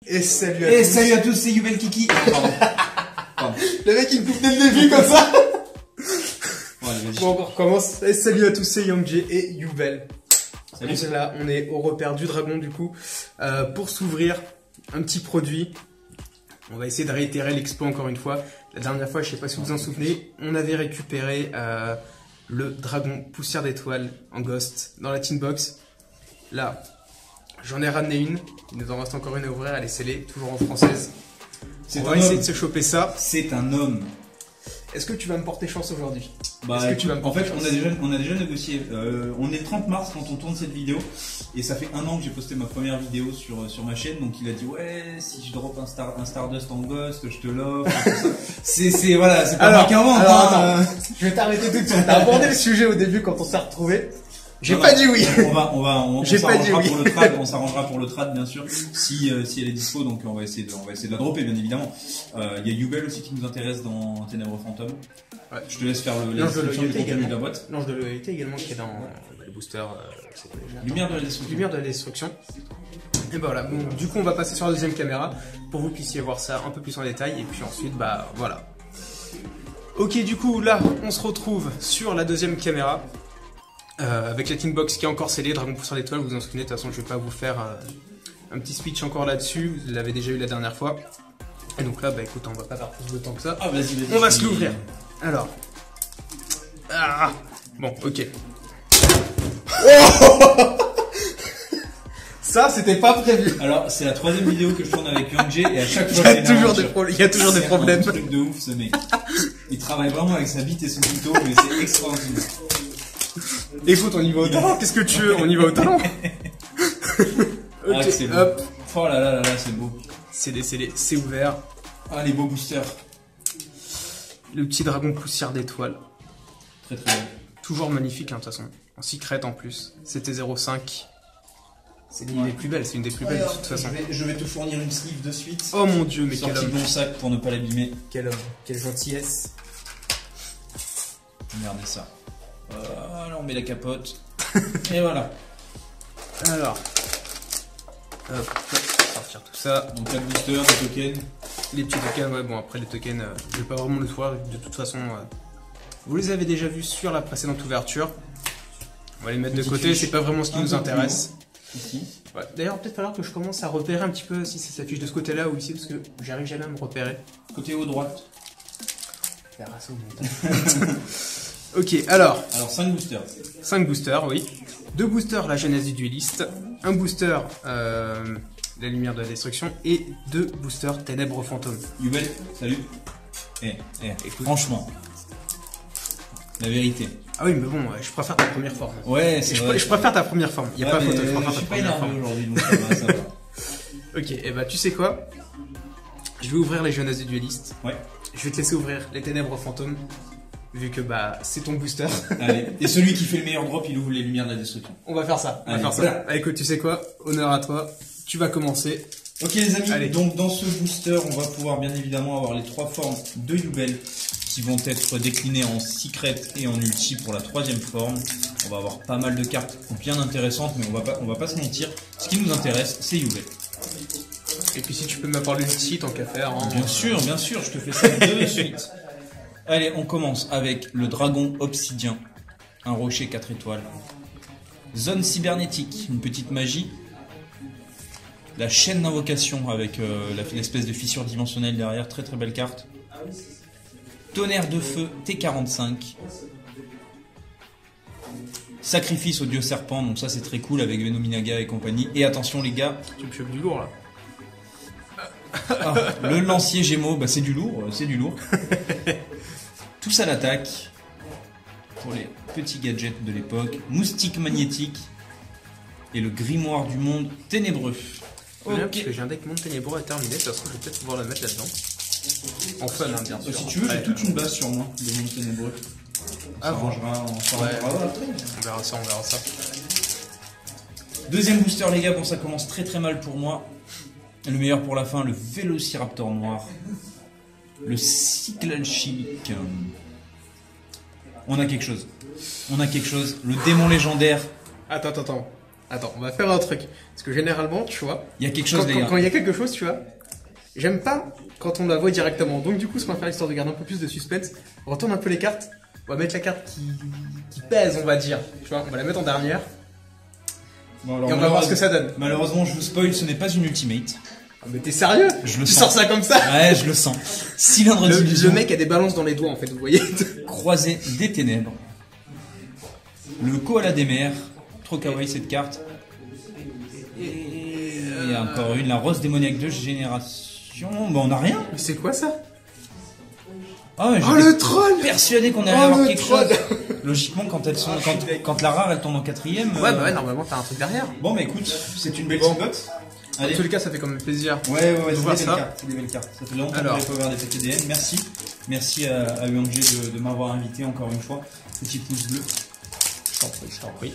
Et salut à Et tous. salut à tous, c'est Yubel Kiki. Pardon. Pardon. Le mec il me coupe dès le début comme ça. Bon, allez, vas-y. Bon, on recommence. Et salut à tous, c'est Young-J et Yubel. Salut. Donc là, on est au repère du dragon du coup. Pour s'ouvrir un petit produit. On va essayer de réitérer l'exploit encore une fois. La dernière fois, je sais pas si vous vous en souvenez, on avait récupéré le dragon poussière d'étoile en ghost dans la tin box. Là, j'en ai ramené une. Il nous en reste encore une à ouvrir. Elle est scellée, toujours en française. C'est On un va essayer homme. de se choper ça. C'est un homme. Est-ce que tu vas me porter chance aujourd'hui? Bah, Est-ce que tu vas me en fait, porter on a déjà négocié. On est le 30 mars quand on tourne cette vidéo. Et ça fait 1 an que j'ai posté ma première vidéo sur ma chaîne. Donc il a dit, ouais, si je drop un Stardust en Ghost, je te l'offre. Voilà, c'est pas moi qui invente. attends. Je vais t'arrêter tout de suite. T'as abordé le sujet au début quand on s'est retrouvés. J'ai pas dit oui. On J'ai pas dit s'arrangera oui. pour le trad, on s'arrangera pour le trad bien sûr, si elle est dispo, donc on va essayer de la dropper bien évidemment. Il y a Yubel aussi qui nous intéresse dans Ténèbres Fantômes. Ouais. Je te laisse faire la L'ange de description du loyauté contenu de la également. boîte. L'ange de loyauté également qui est dans le booster. C'est quoi déjà? Lumière de la destruction. Lumière de la destruction. Et bah voilà. Bon, du coup, on va passer sur la deuxième caméra pour que vous puissiez voir ça un peu plus en détail. Et puis ensuite, bah voilà. Ok, du coup, là, on se retrouve sur la deuxième caméra. Avec la tin box qui est encore scellée, Dragon Poussière d'étoile, vous vous en souvenez, de toute façon je vais pas vous faire un petit speech encore là-dessus, vous l'avez déjà eu la dernière fois. Et donc là, bah écoute, on va pas faire plus de temps que ça. Ah, vas-y. On va se l'ouvrir. Alors. Ah. Bon, ok. Ça, c'était pas prévu. Alors, c'est la 3e vidéo que je tourne avec Young-J et à chaque Il fois y a toujours des problèmes. Il y a toujours des problèmes. C'est un truc de ouf ce mec. Il travaille vraiment avec sa bite et son couteau, mais c'est extraordinaire. Écoute, on y va au talent. Qu'est-ce que tu veux? On y va au talent. Ah, Ok, c'est beau. hop. Oh là là là là, c'est beau. C'est décellé, c'est ouvert. Ah, les beaux boosters. Le petit dragon poussière d'étoile. Très très bien. Toujours magnifique, hein, de toute façon. En secret en plus. C'était 0,5. C'est une des plus belles, c'est une des plus belles de toute façon. Je vais te fournir une sleeve de suite. Oh mon dieu, mais quel Sorti homme. de mon sac pour ne pas l'abîmer. Quel homme, quelle gentillesse. Regardez ça. Voilà, on met la capote. Et voilà. Alors, hop, sortir tout ça. Donc 4 boosters, des tokens. Les petits tokens, ouais, bon après les tokens, je vais pas vraiment les voir, de toute façon, vous les avez déjà vus sur la précédente ouverture. On va les mettre de Petite côté, fiche c'est pas vraiment ce qui un nous peu intéresse. Ici. Ouais. D'ailleurs, peut-être falloir que je commence à repérer un petit peu si ça s'affiche de ce côté-là ou ici, parce que j'arrive jamais à me repérer. Côté haut droite. Verra ça au montage. Ok, alors, Alors 5 boosters. 5 boosters, oui. 2 boosters, la genèse du dueliste. Un booster, la lumière de la destruction. Et 2 boosters, ténèbres fantômes. Yubel, salut. Écoute. Franchement. La vérité. Ah oui, mais bon, je préfère ta première forme. Ouais, c'est vrai. Je préfère ta première forme. Il n'y a pas photo, je préfère Je ta suis pas première énervé forme. aujourd'hui, donc ça va. Ok, et bah tu sais quoi? Je vais ouvrir les jeunesses du dueliste. Ouais. Je vais te laisser ouvrir les ténèbres fantômes. Vu que bah c'est ton booster. Allez. Et celui qui fait le meilleur drop, il ouvre les lumières de la destruction. On va faire ça. On va Allez, faire ça. voilà. Ah, écoute, tu sais quoi? Honneur à toi. Tu vas commencer. Ok les amis, Allez. donc dans ce booster, on va pouvoir bien évidemment avoir les 3 formes de Yubel qui vont être déclinées en secret et en ulti pour la 3e forme. On va avoir pas mal de cartes bien intéressantes, mais on va pas se mentir. Ce qui nous intéresse, c'est Yubel. Et puis si tu peux m'apporter l'ulti, tant qu'à faire. Hein. Bien sûr, je te fais ça de suite. Allez, on commence avec le dragon obsidien, un rocher 4 étoiles. Zone cybernétique, une petite magie. La chaîne d'invocation avec l'espèce de fissure dimensionnelle derrière, très très belle carte. Tonnerre de feu T45. Sacrifice au dieu serpent, donc ça c'est très cool avec Venominaga et compagnie. Et attention les gars, Tu me chopes du lourd là. le lancier Gémeaux, bah c'est du lourd, Tous à l'attaque. Pour les petits gadgets de l'époque. Moustique magnétique. Et le grimoire du monde ténébreux. Bien, Ok. parce que j'ai un deck monde ténébreux à terminer. De toute façon, je vais peut-être pouvoir le mettre là-dedans. En fun, hein, bien sûr. Si tu veux, j'ai Ouais, toute une base sur moi, de monde ténébreux. Ah, bon. on Ouais. s'arrangera. On verra ça, on verra ça. Deuxième booster les gars, bon ça commence très très mal pour moi. Le meilleur pour la fin, le Vélociraptor noir. Le Cyclone Chimique. On a quelque chose. Le démon légendaire. Attends. Attends, on va faire un truc. Parce que généralement, tu vois, Il y a quelque chose, les gars. quand il y a quelque chose, tu vois, j'aime pas quand on la voit directement. Donc du coup, ce qu'on va faire, histoire de garder un peu plus de suspense, on retourne un peu les cartes. On va mettre la carte qui pèse, on va dire. Tu vois, on va la mettre en dernière. Bon, alors, Et on va voir ce que ça donne. Malheureusement, je vous spoil, ce n'est pas une ultimate. Ah, mais t'es sérieux? Je le Tu sens. sors ça comme ça? Ouais, je le sens. Cylindre Le d'illusion. mec a des balances dans les doigts, en fait, vous voyez. Croisé des ténèbres. Le koala des mers. Trop kawaii cette carte. Et encore une, la rose démoniaque de génération. Bon, on a rien. Mais c'est quoi ça? Ah, Oh, le troll! persuadé qu'on allait Oh, avoir le quelque troll. chose. Logiquement, quand elles sont, quand la rare elle tombe en quatrième. Ouais, bah ouais, normalement, t'as un truc derrière. Bon, bah écoute, c'est une belle Bon. petite box. En Allez. tous les cas, ça fait quand même plaisir. Ouais, de c'est voir des belles ça. cartes. C'est des belles cartes. Ça fait longtemps que Alors. j'avais pas ouvert des PTDN. Merci. Merci à UMG de m'avoir invité encore une fois. Petit pouce bleu. Je t'en prie.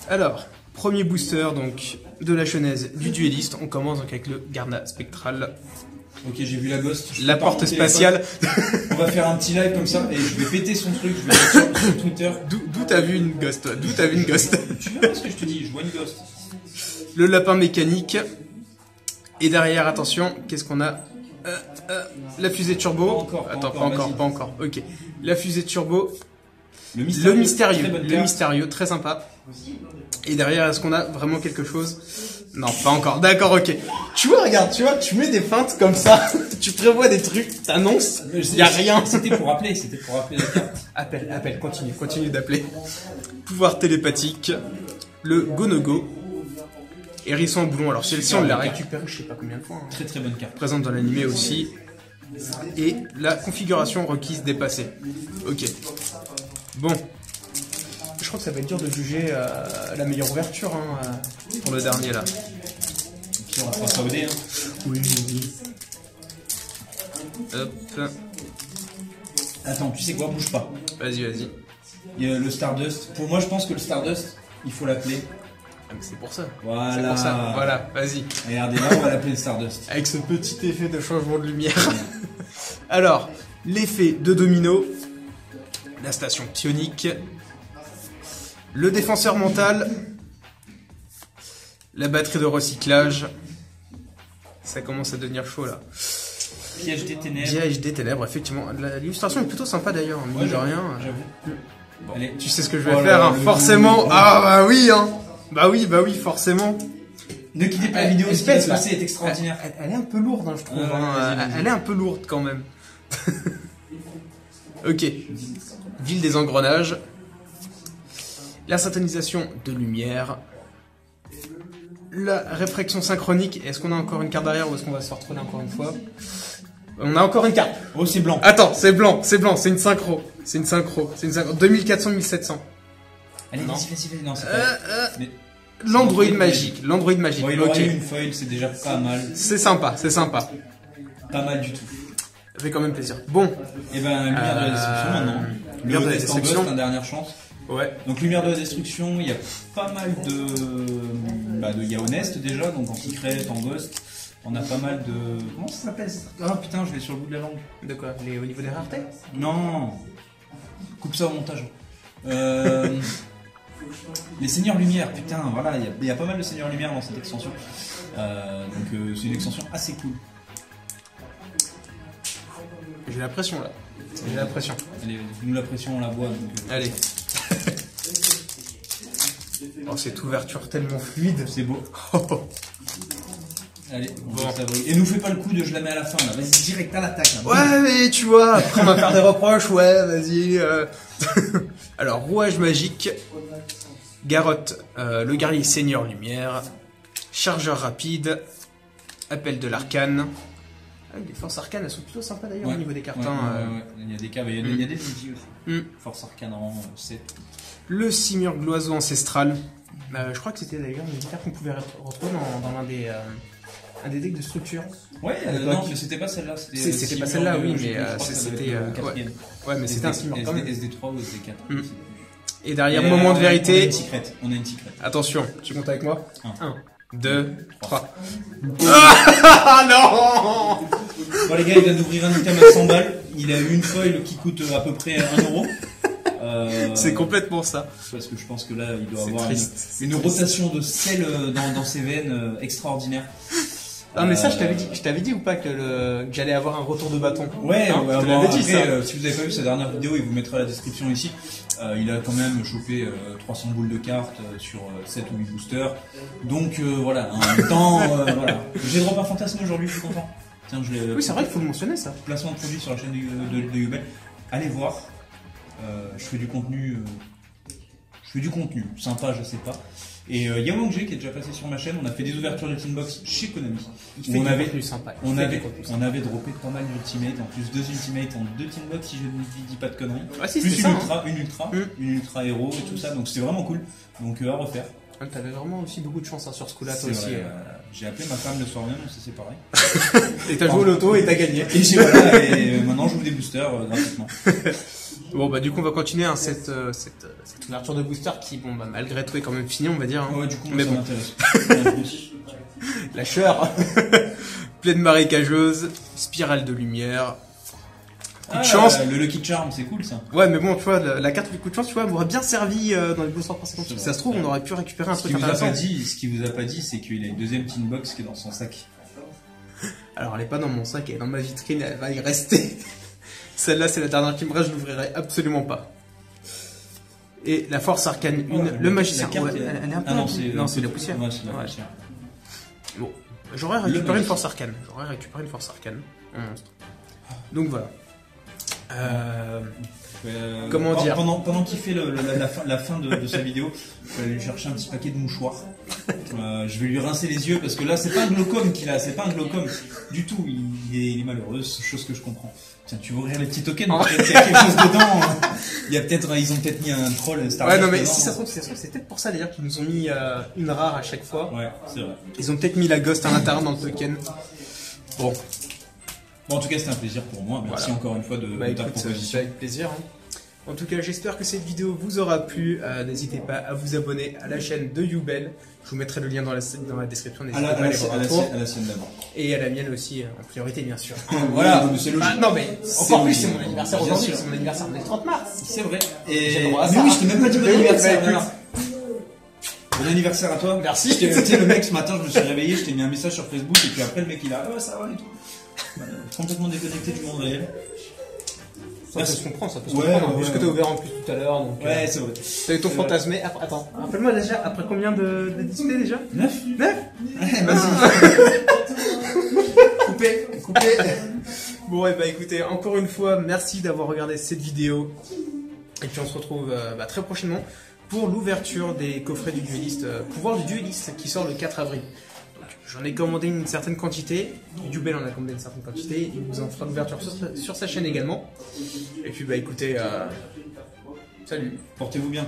Alors, premier booster donc de la genèse du dueliste. On commence donc avec le Garda spectral, Ok, j'ai vu la ghost. Je la prépare porte mon téléphone. spatiale. On va faire un petit live comme ça et je vais péter son truc. Je vais le mettre sur Twitter. D'où t'as vu une ghost, toi? D'où t'as vu une ghost? Tu verras ce que je te dis. Je vois une ghost. Le lapin mécanique. Et derrière, attention, qu'est-ce qu'on a? La fusée turbo. Pas encore, pas Attends, encore, pas encore. Ok. La fusée turbo. Le Le mystérieux. Très bonne Le carte. mystérieux, très sympa. Et derrière, est-ce qu'on a vraiment quelque chose? Non, pas encore. D'accord, ok. Tu vois, regarde, tu vois, tu mets des feintes comme ça. Tu prévois des trucs, t'annonces. Y a rien. C'était pour rappeler la carte. Appelle, continue d'appeler. Pouvoir télépathique. Le go-no-go. Hérisson en boulon. Alors celle-ci, on l'a récupérée, je sais pas combien de fois. Hein. Très très bonne carte. Présente dans l'animé aussi. Et la configuration requise dépassée. Ok. Bon. Je crois que ça va être dur de juger la meilleure ouverture hein, pour le dernier là. Et puis on fera ça au dé. Hein. Oui. Hop. Attends, tu sais quoi? Bouge pas. Vas-y. Il y a le Stardust. Pour moi, je pense que le Stardust, il faut l'appeler. Ah, mais c'est pour ça. Voilà. C'est pour ça. Voilà, vas-y. Regardez, là, on va l'appeler le Stardust. Avec ce petit effet de changement de lumière. Alors, l'effet de domino, la station psionique, le défenseur mental, la batterie de recyclage. Ça commence à devenir chaud là. Piège des ténèbres. Piège des ténèbres, effectivement. L'illustration est plutôt sympa d'ailleurs, mine Ouais, de rien. J'avoue. Bon, Allez. tu sais ce que je vais Oh là faire, là, hein, le- forcément. Ah bah oui, hein. Bah oui, forcément. Ne quittez pas la vidéo, ce qui va Espèce, se là. passer est extraordinaire. Elle est un peu lourde, hein, je trouve. Ouais, hein. vas-y. Elle est un peu lourde quand même. Ok. Ville des engrenages. La syntonisation de lumière. La réfraction synchronique. Est-ce qu'on a encore une carte derrière ou est-ce qu'on va se retrouver encore une fois? On a encore une carte. Oh, c'est blanc. Attends, c'est blanc. C'est une synchro. 2400-1700. Allez, Non. vas-y. Non, c'est pas. Mais- L'android magique. L'android magique. Bon, il aura Ok. eu une foil, c'est déjà pas mal. C'est sympa. Pas mal du tout. Ça fait quand même plaisir. Bon. Et ben, lumière de la destruction maintenant. Lumière de la test en destruction. Ghost, la dernière chance. Ouais. Donc lumière de la destruction, il y a pas mal de... il y a Honest déjà, donc en secret, en Ghost. On a pas mal de... Comment ça s'appelle? Ah putain, je l'ai sur le bout de la langue. De quoi? Au niveau des raretés? Non. Coupe ça au montage. Les Seigneurs Lumière, putain, voilà, il y a pas mal de Seigneurs Lumière dans cette extension. Donc c'est une extension assez cool. J'ai la pression là. J'ai la pression. Allez, nous la pression, on la voit. Donc, Allez. Oh, cette ouverture tellement fluide. c'est beau. Oh. Allez, on Bon. va savourer. Et nous fais pas le coup de je la mets à la fin là. Vas-y, direct à l'attaque là. Ouais, mais tu vois, après on va faire des reproches, ouais, vas-y. Alors, rouage magique, Garotte, le guerrier seigneur lumière, chargeur rapide, appel de l'arcane. Ah, les forces arcanes, elles sont plutôt sympas d'ailleurs Ouais. au niveau des cartes. Ouais, hein, ouais. Il y a des caves, il y a des outils aussi. Mm. Force arcane rang 7. Le simur gloiseau ancestral. Je crois que c'était d'ailleurs une carte qu'on pouvait retrouver dans un des decks de structure. Ouais, À l'époque. non, mais c'était pas celle-là. C'était pas celle-là, oui, mais c'était. Ouais, Ouais, mais c'était un simur quand même. SD3 ou SD4. Mm. Et derrière, moment de vérité. On a une secret. Attention, tu comptes avec moi? Un. 1, 2, 3. Ah non! Bon les gars, il vient d'ouvrir un item à 100 balles. Il a eu une foil qui coûte à peu près 1 euro. C'est complètement ça. Parce que je pense que là, il doit C'est avoir triste. une rotation de sel dans ses veines extraordinaire. Ah mais ça je t'avais dit ou pas que j'allais avoir un retour de bâton. Ouais, Hein, ouais, je te bon, l'avais dit après, ça. si vous avez pas vu sa dernière vidéo, il vous mettra la description ici. Il a quand même chopé 300 boules de cartes sur 7 ou 8 boosters. Donc voilà, en même temps, voilà. J'ai drop un fantasme aujourd'hui, je suis content. Tiens, je l'ai. Oui c'est vrai qu'il faut le mentionner ça. Placement de produit sur la chaîne de Yubel. Allez voir. Je fais du contenu. Sympa, je sais pas. Et Yamong G qui est déjà passé sur ma chaîne, on a fait des ouvertures de Teambox chez Konami. Il fait On du avait, contenu sympa. on avait droppé pas mal d'ultimates, en plus 2 ultimates en 2 Teambox si je ne dis pas de conneries. Ah si Plus c'était ça. une ultra héros et tout ça, donc c'était vraiment cool. Donc à refaire. Hein. T'avais vraiment aussi beaucoup de chance hein, sur ce coup-là toi C'est aussi. vrai, j'ai appelé ma femme le soir même, on s'est séparés. Et t'as joué au loto et t'as gagné. Et maintenant j'ouvre des boosters gratuitement. Bon bah du coup on va continuer hein, cette ouverture de booster qui bon bah malgré tout est quand même finie on va dire. Hein. Ouais, du coup, mais ça bon. m'intéresse. Lâcheur. Pleine marécageuse, spirale de lumière. Coup de chance. Le Lucky Charm, c'est cool ça. Ouais mais bon tu vois la carte du coup de chance tu vois m'aurait bien servi dans les boosters précédents. Si ça se trouve on aurait pu récupérer un Ce truc qu'il vous a intéressant. pas dit, ce qu'il vous a pas dit, c'est qu'il a une deuxième tin box qui est dans son sac. Alors elle est pas dans mon sac, elle est dans ma vitrine, elle va y rester. Celle-là c'est la dernière qui me reste, je l'ouvrirai absolument pas. Et la force arcane 1, le magicien. La carte, Ouais, elle est un peu. ah non, c'est la poussière. Ouais, c'est la Ouais. poussière. Bon, j'aurais récupéré une force arcane. Un monstre. Donc voilà. Comment dire Pendant qu'il fait la fin de sa vidéo, je vais aller lui chercher un petit paquet de mouchoirs. Je vais lui rincer les yeux parce que là, c'est pas un glaucome qu'il a, c'est pas un glaucome du tout. Il est malheureux, c'est chose que je comprends. Tiens, tu veux ouvrir les petits tokens, peut-être qu'il y a quelque chose dedans. Il y a peut-être, ils ont peut-être mis un troll Star Ouais, non, mais dedans. si ça se trouve, c'est peut-être pour ça d'ailleurs qu'ils nous ont mis une rare à chaque fois. Ouais, c'est vrai. Ils ont peut-être mis la ghost à l'intérieur dans le token. Bon, Bon, en tout cas, c'était un plaisir pour moi. Merci Voilà. encore une fois de ta écoute, proposition. c'est avec plaisir. Hein. En tout cas, j'espère que cette vidéo vous aura plu. N'hésitez pas à vous abonner à la chaîne de Yubel. Je vous mettrai le lien dans la description. N'hésitez pas à aller voir un tour. À la sienne d'abord. Et à la mienne aussi, en priorité, bien sûr. Voilà, c'est logique. Ah, non, mais encore plus, logique. c'est mon anniversaire Bien aujourd'hui. sûr. C'est mon anniversaire le 30 mars. C'est vrai. J'ai Et le droit à mais ça. oui, je t'ai même pas dit bon Mais oui, anniversaire. bah, écoute. Bon anniversaire à toi. Merci. Tu sais, le mec, ce matin, je me suis réveillé, je t'ai mis un message sur Facebook, et puis après, le mec, il a, ça va et tout. Complètement déconnecté du monde réel. Ça peut se comprendre, ça peut se Ouais, comprendre. ouais, Puisque ouais. t'as ouvert en plus tout à l'heure. Donc, Ouais, c'est vrai. t'as eu ton C'est vrai. fantasmé. Attends, rappelle-moi déjà, après combien de displays déjà 9 9 Ouais, vas-y. Coupé. Bon, et bah écoutez, encore une fois, merci d'avoir regardé cette vidéo. Et puis on se retrouve très prochainement pour l'ouverture des coffrets du dueliste, pouvoir du dueliste qui sort le 4 avril. Donc, j'en ai commandé une certaine quantité, Yubel en a commandé une certaine quantité, il vous en fera l'ouverture sur sa chaîne également. Et puis bah écoutez, salut. Portez-vous bien.